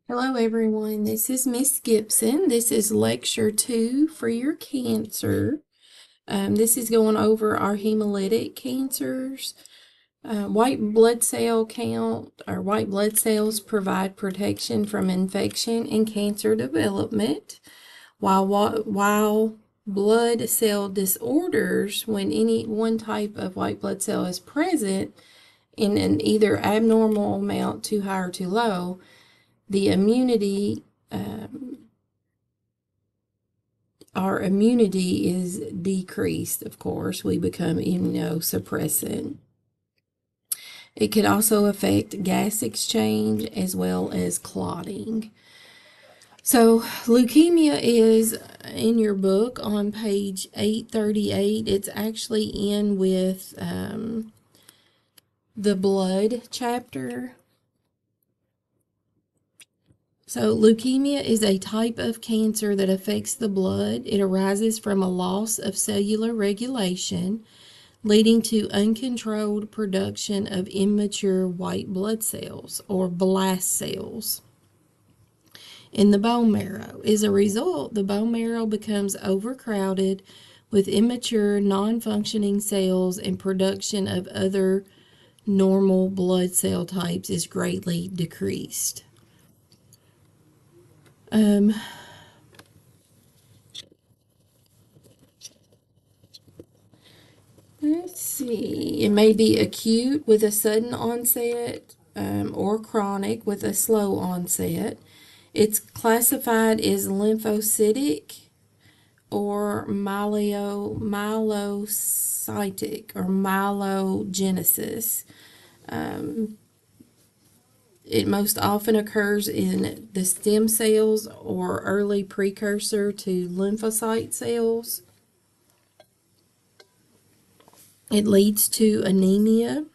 Hello everyone, this is Miss Gibson. This is lecture 2 for your cancer. This is going over our hemolytic cancers. White blood cell count or white blood cells provide protection from infection and cancer development, while blood cell disorders, when any one type of white blood cell is present in an either abnormal amount, too high or too low, the immunity, our immunity is decreased, of course. We become immunosuppressant. It could also affect gas exchange as well as clotting. So, leukemia is in your book on page 838. It's actually in with the blood chapter. So, leukemia is a type of cancer that affects the blood. It arises from a loss of cellular regulation, leading to uncontrolled production of immature white blood cells, or blast cells, in the bone marrow. As a result, the bone marrow becomes overcrowded with immature, non-functioning cells, and production of other normal blood cell types is greatly decreased. Let's see. It may be acute with a sudden onset, or chronic with a slow onset. It's classified as lymphocytic or myelocytic or myelogenesis. It most often occurs in the stem cells or early precursor to lymphocyte cells. It leads to anemia,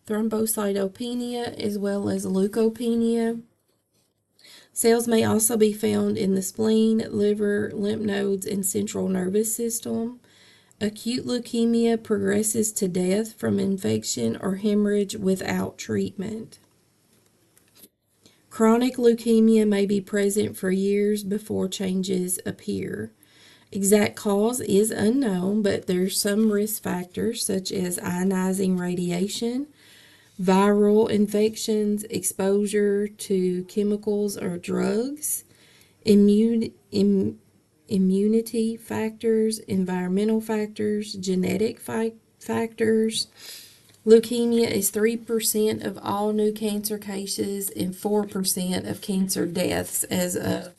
thrombocytopenia, as well as leukopenia. Cells may also be found in the spleen, liver, lymph nodes, and central nervous system. Acute leukemia progresses to death from infection or hemorrhage without treatment. Chronic leukemia may be present for years before changes appear. Exact cause is unknown, but there's some risk factors such as ionizing radiation, viral infections, exposure to chemicals or drugs, immunity factors, environmental factors, genetic factors. Leukemia is 3% of all new cancer cases and 4% of cancer deaths as of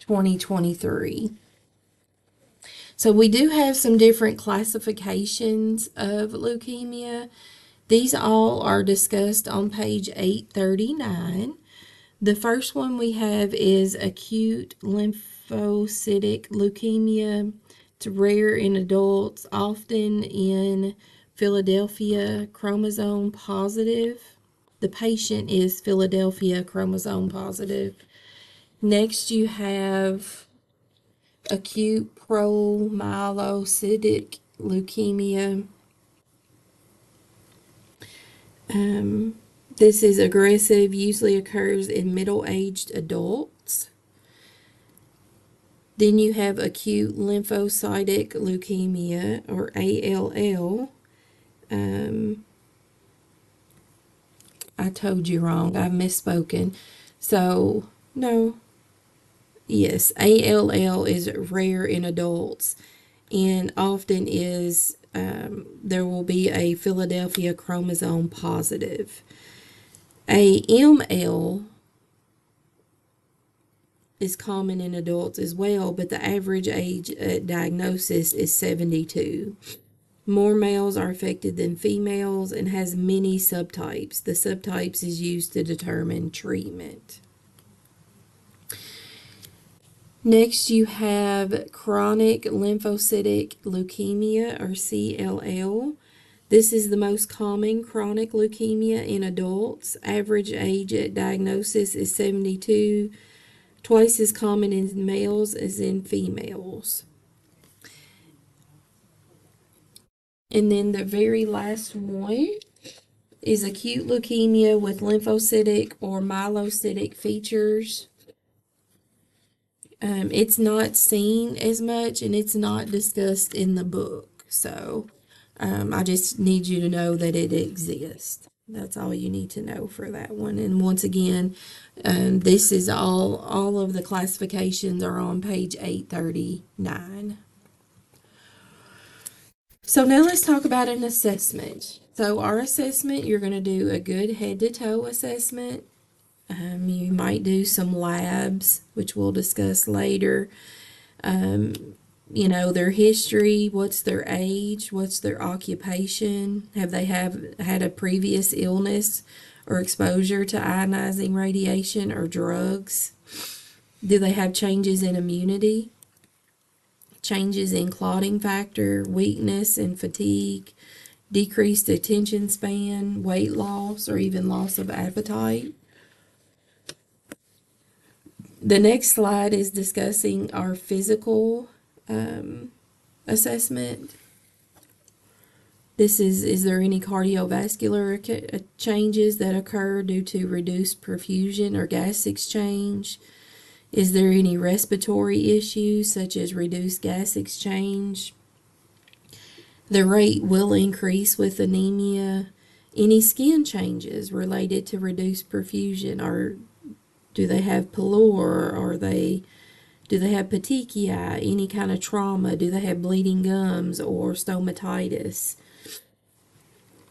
2023. So we do have some different classifications of leukemia. These all are discussed on page 839. The first one we have is acute lymphocytic leukemia. It's rare in adults, often in Philadelphia chromosome positive. The patient is Philadelphia chromosome positive. Next, you have acute promyelocytic leukemia. This is aggressive, usually occurs in middle-aged adults. Then you have acute lymphocytic leukemia, or ALL. I told you wrong. I've misspoken. So, no. Yes, ALL is rare in adults and often is, there will be a Philadelphia chromosome positive. AML is common in adults as well, but the average age at diagnosis is 72. More males are affected than females and has many subtypes. The subtypes is used to determine treatment. Next, you have chronic lymphocytic leukemia, or CLL. This is the most common chronic leukemia in adults. Average age at diagnosis is 72, twice as common in males as in females. And then the very last one is acute leukemia with lymphocytic or myelocytic features. It's not seen as much and it's not discussed in the book. So I just need you to know that it exists. That's all you need to know for that one. And once again, this is all of the classifications are on page 839. So now let's talk about an assessment. So our assessment, you're going to do a good head to toe assessment. You might do some labs, which we'll discuss later. Their history, what's their age, what's their occupation, have they had a previous illness or exposure to ionizing radiation or drugs? Do they have changes in immunity, changes in clotting factor, weakness and fatigue, decreased attention span, weight loss, or even loss of appetite? The next slide is discussing our physical assessment. This is there any cardiovascular changes that occur due to reduced perfusion or gas exchange? Is there any respiratory issues such as reduced gas exchange? The rate will increase with anemia. Any skin changes related to reduced perfusion, or do they have pallor, or do they have petechiae, any kind of trauma? Do they have bleeding gums or stomatitis?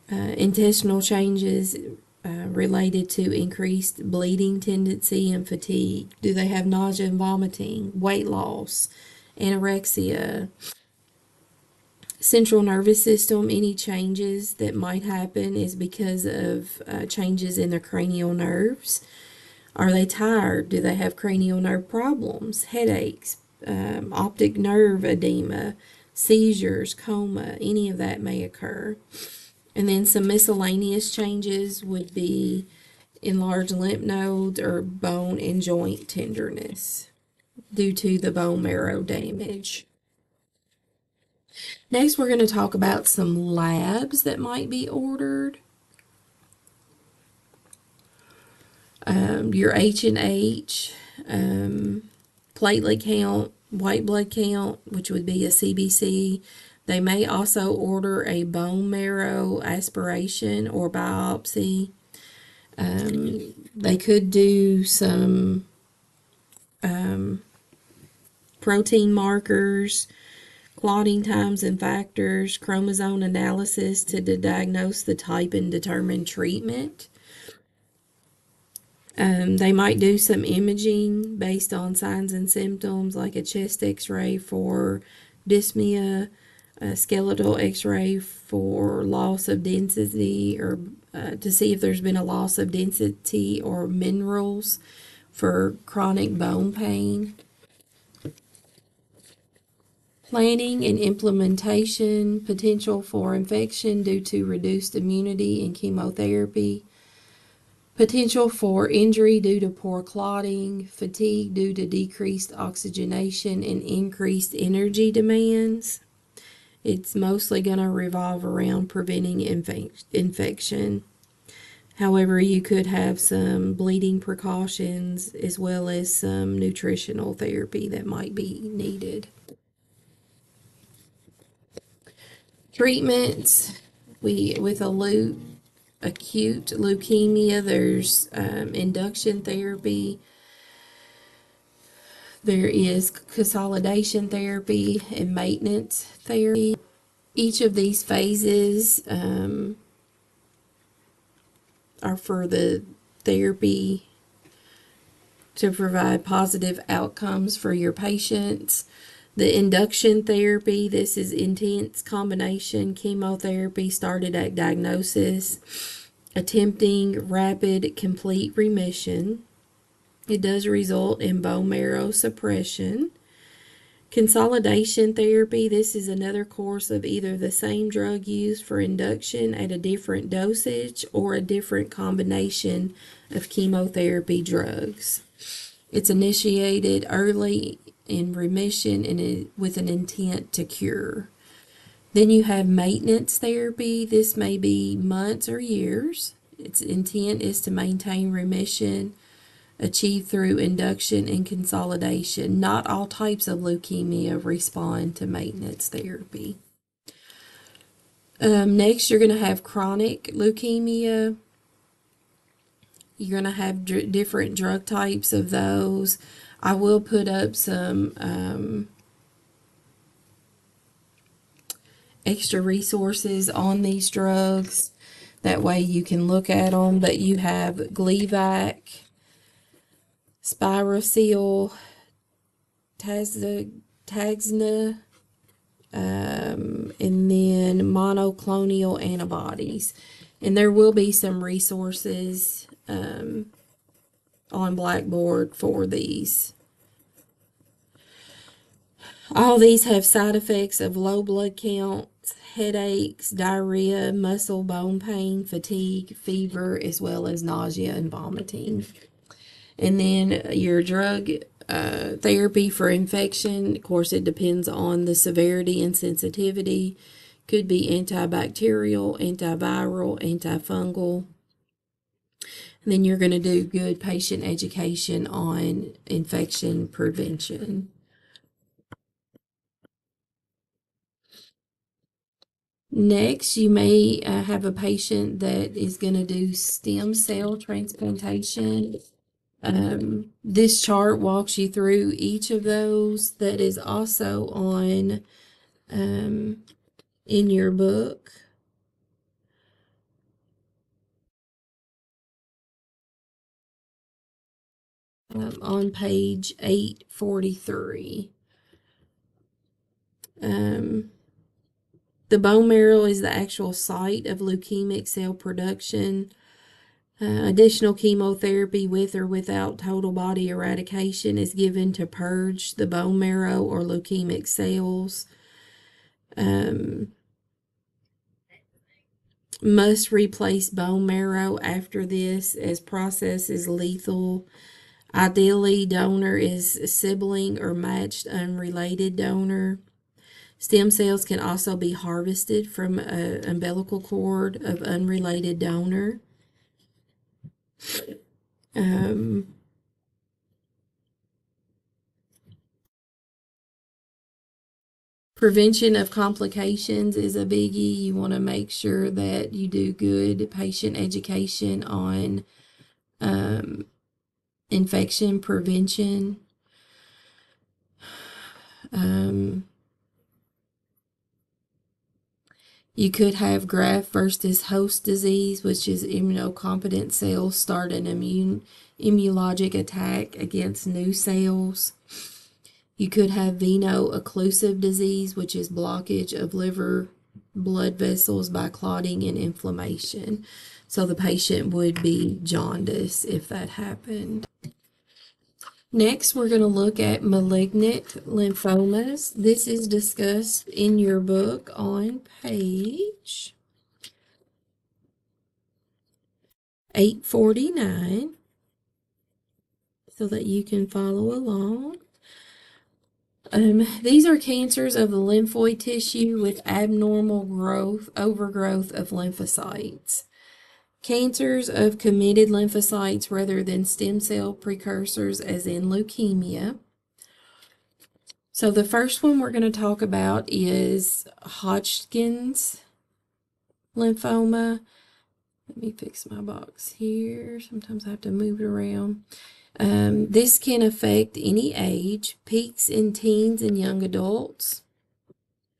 Intestinal changes related to increased bleeding tendency and fatigue. Do they have nausea and vomiting, weight loss, anorexia? Central nervous system, any changes that might happen is because of changes in their cranial nerves. Are they tired? Do they have cranial nerve problems, headaches, optic nerve edema, seizures, coma? Any of that may occur. And then some miscellaneous changes would be enlarged lymph nodes or bone and joint tenderness due to the bone marrow damage. Next, we're going to talk about some labs that might be ordered. Your H&H, platelet count, white blood count, which would be a CBC. They may also order a bone marrow aspiration or biopsy. They could do some protein markers, clotting times and factors, chromosome analysis to diagnose the type and determine treatment. They might do some imaging based on signs and symptoms, like a chest x-ray for dyspnea, a skeletal x-ray for loss of density, or to see if there's been a loss of density or minerals for chronic bone pain. Planning and implementation, potential for infection due to reduced immunity and chemotherapy. Potential for injury due to poor clotting, fatigue due to decreased oxygenation and increased energy demands. It's mostly going to revolve around preventing infection. However, you could have some bleeding precautions as well as some nutritional therapy that might be needed. Treatments, with acute leukemia, there's induction therapy. There is consolidation therapy and maintenance therapy. Each of these phases are for the therapy to provide positive outcomes for your patients. The induction therapy, this is intense combination chemotherapy started at diagnosis, attempting rapid complete remission. It does result in bone marrow suppression. Consolidation therapy, this is another course of either the same drug used for induction at a different dosage or a different combination of chemotherapy drugs. It's initiated early in remission and with an intent to cure. Then you have maintenance therapy. This may be months or years. Its intent is to maintain remission achieved through induction and consolidation. Not all types of leukemia respond to maintenance therapy. Next, you're going to have chronic leukemia. You're going to have different drug types of those. I will put up some extra resources on these drugs. That way you can look at them. But you have Gleevec, Spiracil, Taxna, and then monoclonal antibodies. And there will be some resources on Blackboard for these. All these have side effects of low blood counts, headaches, diarrhea, muscle, bone pain, fatigue, fever, as well as nausea and vomiting. And then your drug therapy for infection, of course, it depends on the severity and sensitivity. Could be antibacterial, antiviral, antifungal. And then you're going to do good patient education on infection prevention. Next, you may have a patient that is going to do stem cell transplantation. This chart walks you through each of those. That is also on in your book. On page 843. The bone marrow is the actual site of leukemic cell production. Additional chemotherapy with or without total body eradication is given to purge the bone marrow or leukemic cells. Must replace bone marrow after this, as process is lethal. Ideally, donor is sibling or matched unrelated donor. Stem cells can also be harvested from an umbilical cord of unrelated donor. Prevention of complications is a biggie. You want to make sure that you do good patient education on infection prevention. You could have graft versus host disease, which is immunocompetent cells start an immunologic attack against new cells. You could have veno-occlusive disease, which is blockage of liver blood vessels by clotting and inflammation. So the patient would be jaundice if that happened. Next, we're going to look at malignant lymphomas. This is discussed in your book on page 849 so that you can follow along. These are cancers of the lymphoid tissue with abnormal overgrowth of lymphocytes. Cancers of committed lymphocytes rather than stem cell precursors, as in leukemia. So the first one we're going to talk about is Hodgkin's lymphoma. Let me fix my box here. Sometimes I have to move it around. This can affect any age, peaks in teens and young adults,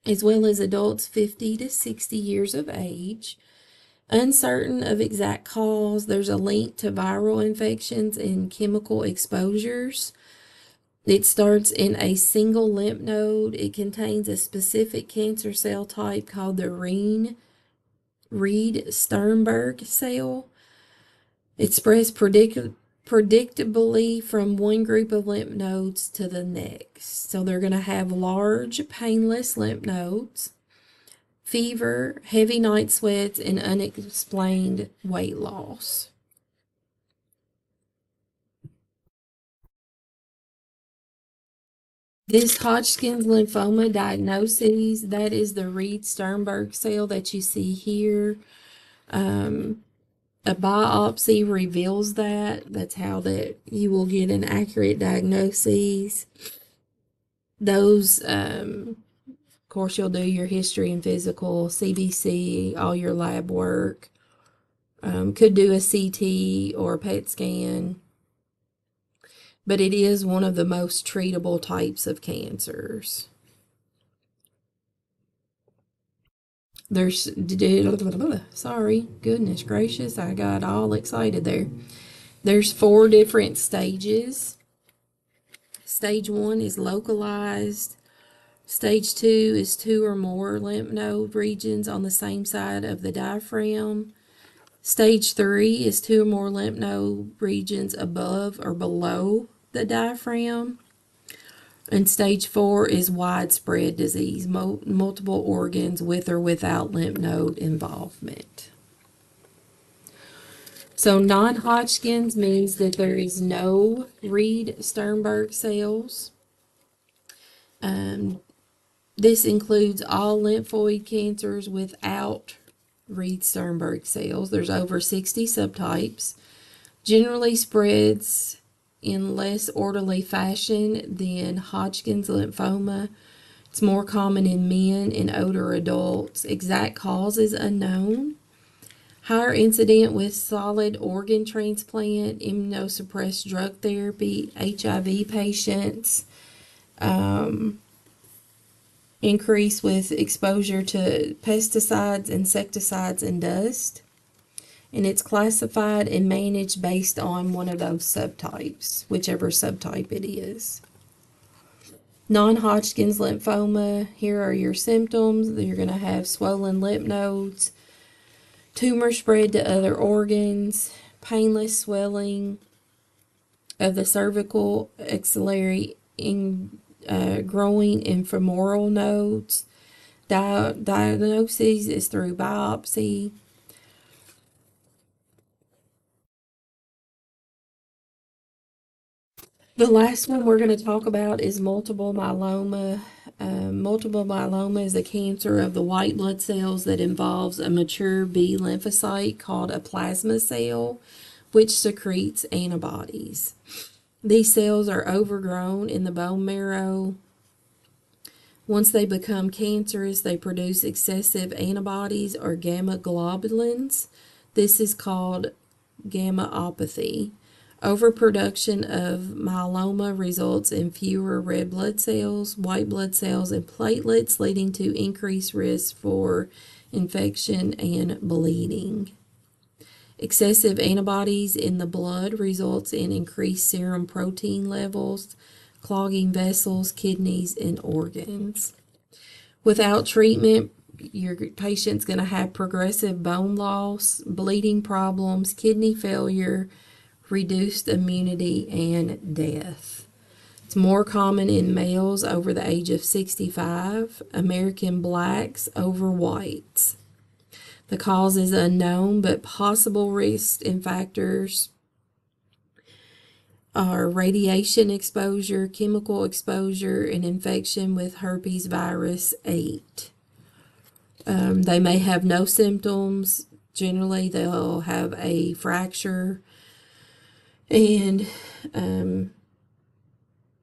as well as adults 50 to 60 years of age. Uncertain of exact cause, there's a link to viral infections and chemical exposures. It starts in a single lymph node. It contains a specific cancer cell type called the Reed-Sternberg cell. It spreads predictably from one group of lymph nodes to the next. So they're going to have large, painless lymph nodes, fever, heavy night sweats, and unexplained weight loss. This Hodgkin's lymphoma diagnosis, that is the Reed-Sternberg cell that you see here. A biopsy reveals that. That's how that you will get an accurate diagnosis. Those, of course, you'll do your history and physical, CBC, all your lab work. Could do a CT or a PET scan. But it is one of the most treatable types of cancers. There's, sorry, goodness gracious, I got all excited there. There's 4 different stages. Stage 1 is localized. Stage 2 is 2 or more lymph node regions on the same side of the diaphragm. Stage 3 is 2 or more lymph node regions above or below the diaphragm. And stage 4 is widespread disease, multiple organs with or without lymph node involvement. So non-Hodgkin's means that there is no Reed-Sternberg cells. This includes all lymphoid cancers without Reed-Sternberg cells. There's over 60 subtypes. Generally spreads in less orderly fashion than Hodgkin's lymphoma. It's more common in men and older adults. Exact cause is unknown. Higher incident with solid organ transplant, immunosuppressed drug therapy, HIV patients. Increase with exposure to pesticides, insecticides, and dust. And it's classified and managed based on one of those subtypes, whichever subtype it is. Non-Hodgkin's lymphoma, here are your symptoms. You're going to have swollen lymph nodes, tumor spread to other organs, painless swelling of the cervical, axillary, growing and femoral nodes. Diagnosis is through biopsy. The last one we're going to talk about is multiple myeloma. Multiple myeloma is a cancer of the white blood cells that involves a mature B lymphocyte called a plasma cell, which secretes antibodies. These cells are overgrown in the bone marrow. Once they become cancerous, they produce excessive antibodies or gamma globulins. This is called gammopathy. Overproduction of myeloma results in fewer red blood cells, white blood cells, and platelets, leading to increased risk for infection and bleeding. Excessive antibodies in the blood results in increased serum protein levels, clogging vessels, kidneys, and organs. Without treatment, your patient's going to have progressive bone loss, bleeding problems, kidney failure, reduced immunity, and death. It's more common in males over the age of 65, American blacks over whites. The cause is unknown, but possible risks and factors are radiation exposure, chemical exposure, and infection with herpes virus 8. They may have no symptoms. Generally, they'll have a fracture and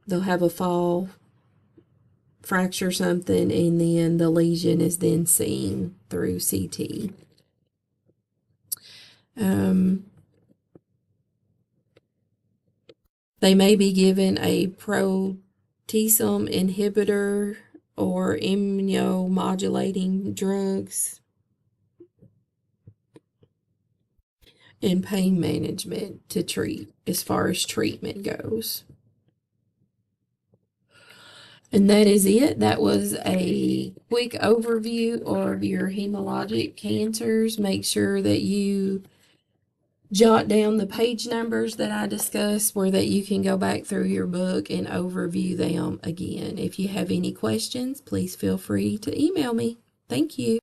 they'll have a fall, fracture something, and then the lesion is then seen through CT. They may be given a proteasome inhibitor or immunomodulating drugs and pain management to treat as far as treatment goes. And that is it. That was a quick overview of your hematologic cancers. Make sure that you jot down the page numbers that I discussed where that you can go back through your book and overview them again. If you have any questions, please feel free to email me. Thank you.